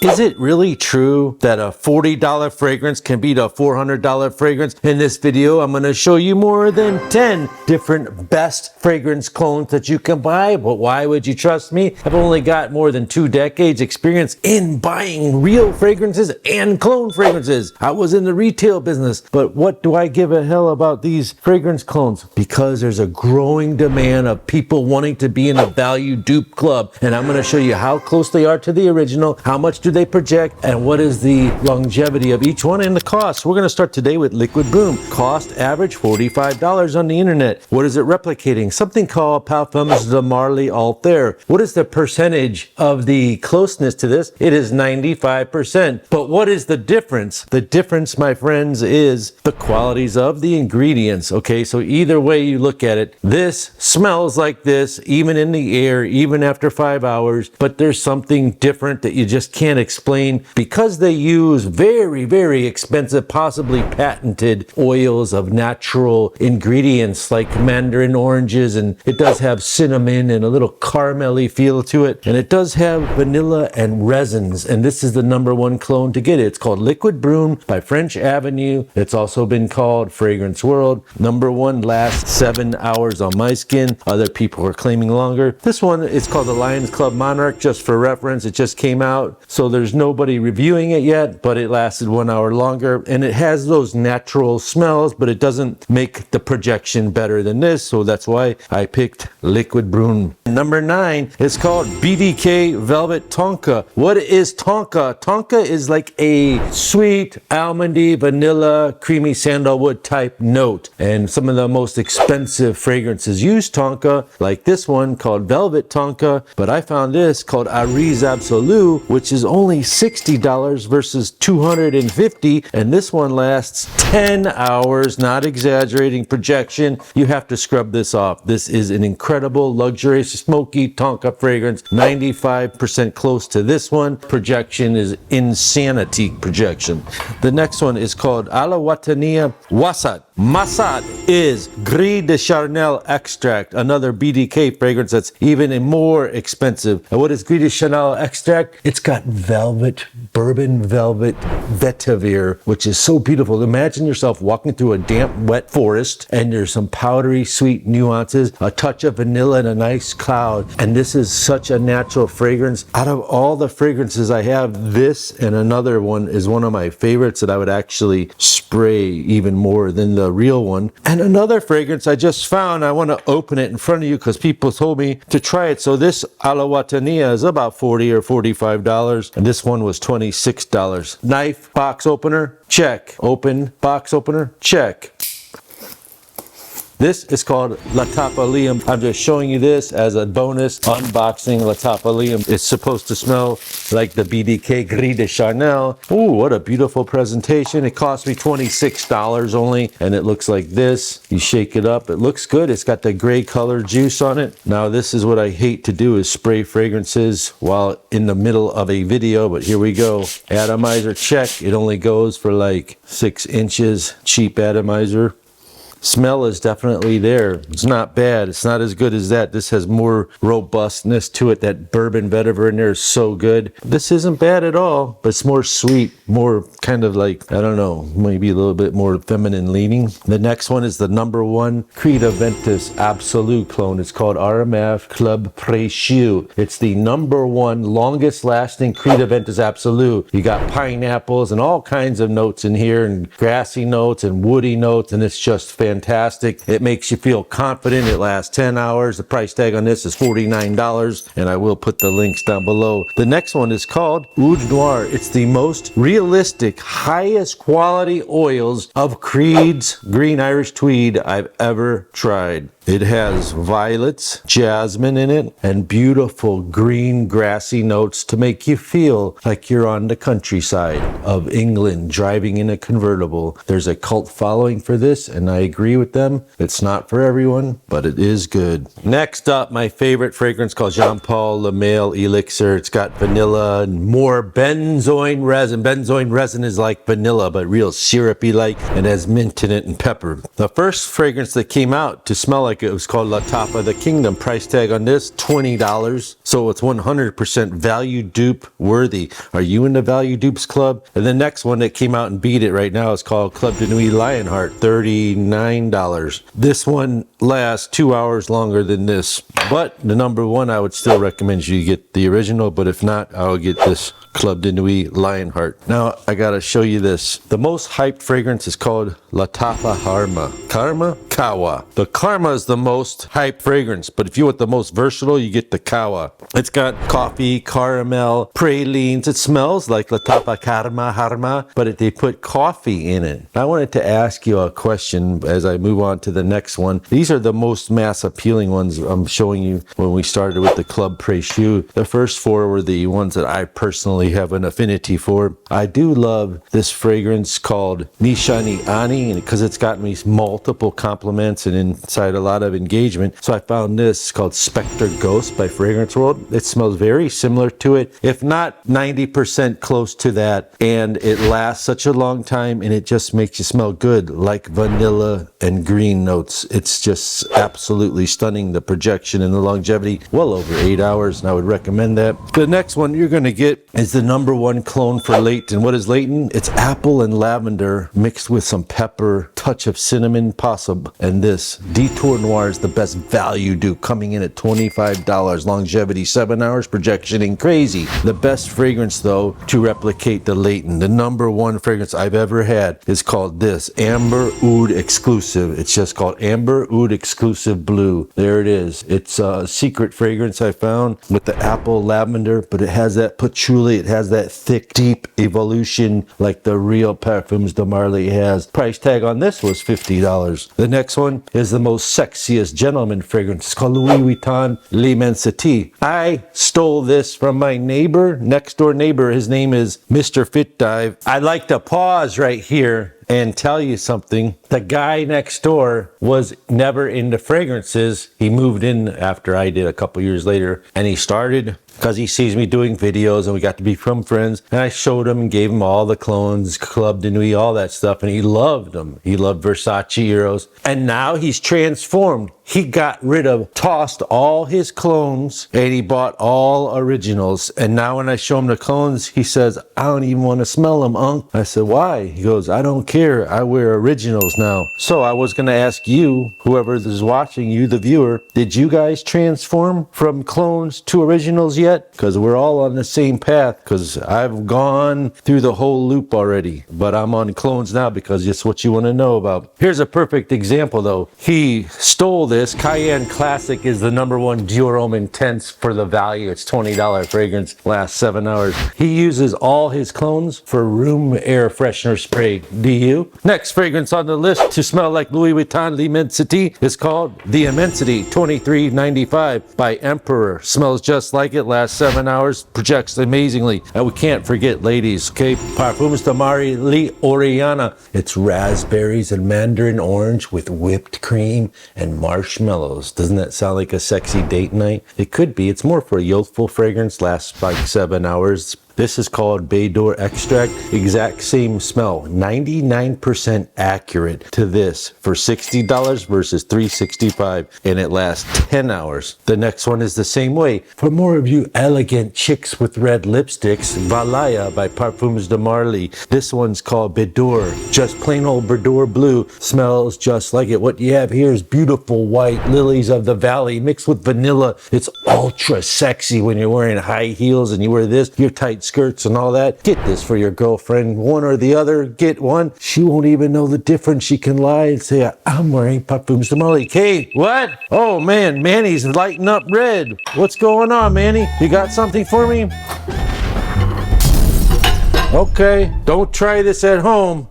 Is it really true that a $40 fragrance can beat a $400 fragrance? In this video, I'm going to show you more than 10 different best fragrance clones that you can buy. But why would you trust me? I've only got more than 2 decades experience in buying real fragrances and clone fragrances. I was in the retail business, but what do I give a hell about these fragrance clones? Because there's a growing demand of people wanting to be in a value dupe club. And I'm going to show you how close they are to the original, how much do they project, and what is the longevity of each one and the cost. We're going to start today with Liquid Boom. Cost average $45 on the internet. What is it replicating? Something called Parfums de Marly Alter. What is the percentage of the closeness to this? It is 95%. But what is the difference? The difference, my friends, is the qualities of the ingredients. Okay, so either way you look at it, this smells like this, even in the air, even after 5 hours, but there's something different that you just can't explain because they use very, very expensive, possibly patented oils of natural ingredients like mandarin oranges, and it does have cinnamon and a little caramelly feel to it, and it does have vanilla and resins, and this is the #1 clone to get it. It's called Liquid Boom by French Avenue. It's also been called Fragrance World. #1 lasts 7 hours on my skin. Other people are claiming longer. This one is called the Lions Club Monarch, just for reference. It just came out, so there's nobody reviewing it yet, but it lasted 1 hour longer, and it has those natural smells, but it doesn't make the projection better than this, so that's why I picked Liquid Boom. #9 is called BDK Velvet Tonka. What is Tonka? Tonka is like a sweet, almondy, vanilla, creamy sandalwood type note, and some of the most expensive fragrances use Tonka, like this one called Velvet Tonka, but I found this called Arise Absolu, which is only $60 versus $250, and this one lasts 10 hours, not exaggerating projection. You have to scrub this off. This is an incredible, luxurious, smoky Tonka fragrance, 95% close to this one. Projection is insanity projection. The next one is called Alawatania Wasat. Masat is Gris de Chanel extract, another BDK fragrance that's even more expensive. And what is Gris de Chanel extract? It's got velvet, bourbon velvet vetiver, which is so beautiful. Imagine yourself walking through a damp, wet forest, and there's some powdery, sweet nuances, a touch of vanilla, and a nice cloud. And this is such a natural fragrance. Out of all the fragrances I have, this and another one is one of my favorites that I would actually spray even more than the real one. And another fragrance I just found, I want to open it in front of you because people told me to try it. So this Alawatania is about $40 or $45, and this one was $26. Knife box opener, check. Open box opener, check. This is called Latapalium. I'm just showing you this as a bonus unboxing. Latapalium is supposed to smell like the BDK Gris de Chanel. Ooh, what a beautiful presentation. It cost me $26 only, and it looks like this. You shake it up, it looks good. It's got the gray color juice on it. Now this is what I hate to do, is spray fragrances while in the middle of a video, but here we go. Atomizer check. It only goes for like 6 inches. Cheap atomizer. Smell is definitely there. It's not bad. It's not as good as that. This has more robustness to it. That bourbon vetiver in there is so good. This isn't bad at all, but it's more sweet, more kind of like, I don't know, maybe a little bit more feminine leaning. The next one is the #1 Creed Aventus Absolute clone. It's called RMF Club Précieux. It's the #1 longest lasting Creed Aventus Absolute. You got pineapples and all kinds of notes in here, and grassy notes and woody notes, and it's just fantastic. It makes you feel confident. It lasts 10 hours. The price tag on this is $49, and I will put the links down below. The next one is called Oud Noir. It's the most realistic, highest quality oils of Creed's Green Irish Tweed I've ever tried. It has violets, jasmine in it, and beautiful green grassy notes to make you feel like you're on the countryside of England driving in a convertible. There's a cult following for this, and I agree with them. It's not for everyone, but it is good. Next up, my favorite fragrance called Jean Paul Le Male Elixir. It's got vanilla and more benzoin resin. Benzoin resin is like vanilla, but real syrupy like, and has mint in it and pepper. The first fragrance that came out to smell like like it was called La Tapa the Kingdom. Price tag on this, $20. So it's 100% value dupe worthy. Are you in the value dupes club? And the next one that came out and beat it right now is called Club de Nuit Lionheart, $39. This one lasts 2 hours longer than this. But the number one, I would still recommend you get the original, but if not, I'll get this Club de Nuit Lionheart. Now, I gotta show you this. The most hyped fragrance is called La Tapa Karma. Karma? Kawa. The Karma is the most hyped fragrance, but if you want the most versatile, you get the Kawa. It's got coffee, caramel, pralines. It smells like La Tapa Karma, Harma, but they put coffee in it. I wanted to ask you a question as I move on to the next one. These are the most mass appealing ones I'm showing you when we started with the Club Précieux. The first four were the ones that I personally have an affinity for. I do love this fragrance called Nishani Ani because it's gotten me multiple compliments and inside a lot of engagement. So I found this called Spectre Ghost by Fragrance World. It smells very similar to it, if not 90% close to that. And it lasts such a long time and it just makes you smell good, like vanilla and green notes. It's just absolutely stunning, the projection and the longevity, well over 8 hours, and I would recommend that. The next one you're going to get is the number one clone for Leighton. What is Leighton? It's apple and lavender mixed with some pepper, touch of cinnamon possum, and this Detour Noir is the best value dupe, coming in at $25. Longevity 7 hours, projectioning crazy. The best fragrance though to replicate the Leighton, the number one fragrance I've ever had, is called this Amber Oud Exclusive. It's just called Amber Oud Exclusive Blue. There it is. It's a secret fragrance I found with the apple lavender, but it has that patchouli. It has that thick, deep evolution like the real Parfums de Marly has. Price tag on this was $50. The next one is the most sexiest gentleman fragrance. It's called Louis Vuitton L'Immensité. I stole this from my neighbor, next door neighbor. His name is Mr. Fit Dive. I'd like to pause right here and tell you something. The guy next door was never into fragrances. He moved in after I did a couple years later, and he started because he sees me doing videos and we got to become friends. And I showed him and gave him all the clones, Club de Nuit, all that stuff, and he loved them. He loved Versace Eros. And now he's transformed. He got rid of, tossed all his clones, and he bought all originals. And now when I show him the clones, he says, I don't even want to smell them, Unc. I said, why? He goes, I don't care. I wear originals now. So I was going to ask you, whoever is watching, you, the viewer, did you guys transform from clones to originals yet? Because we're all on the same path, because I've gone through the whole loop already. But I'm on clones now because it's what you want to know about. Here's a perfect example, though. He stole this. Cayenne Classic is the number one Dior Homme Intense for the value. It's $20 fragrance, lasts 7 hours. He uses all his clones for room air freshener spray. Do you? Next fragrance on the list to smell like Louis Vuitton L'Immensité is called The Immensity, $23.95 by Emperor. Smells just like it, lasts 7 hours, projects amazingly. And we can't forget, ladies, okay? Parfums de Marly Oriana. It's raspberries and mandarin orange with whipped cream and marshmallows. Doesn't that sound like a sexy date night? It could be. It's more for a youthful fragrance, lasts like 7 hours. This is called Bay d'Or Extract. Exact same smell. 99% accurate to this for $60 versus $365, and it lasts 10 hours. The next one is the same way. For more of you elegant chicks with red lipsticks, Valaya by Parfums de Marly. This one's called Bedor. Just plain old Bedor blue. Smells just like it. What you have here is beautiful white lilies of the valley mixed with vanilla. It's ultra sexy when you're wearing high heels and you wear this, your tight skirts and all that. Get this for your girlfriend, one or the other. Get one. She won't even know the difference. She can lie and say, I'm wearing Parfums de Marly. Hey, what? Oh man, Manny's lighting up red. What's going on, Manny? You got something for me? Okay, don't try this at home.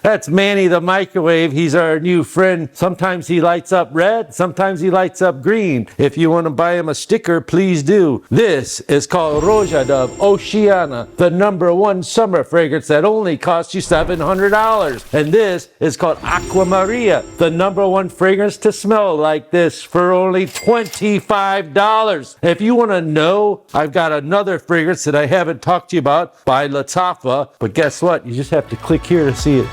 That's Manny the microwave. He's our new friend. Sometimes he lights up red, sometimes he lights up green. If you want to buy him a sticker, please do. This is called Roja Dove Oceana, the number one summer fragrance that only costs you $700. And this is called Aqua Maria, the number one fragrance to smell like this for only $25. If you want to know, I've got another fragrance that I haven't talked to you about by La Tapa, but guess what? You just have to click here to see it.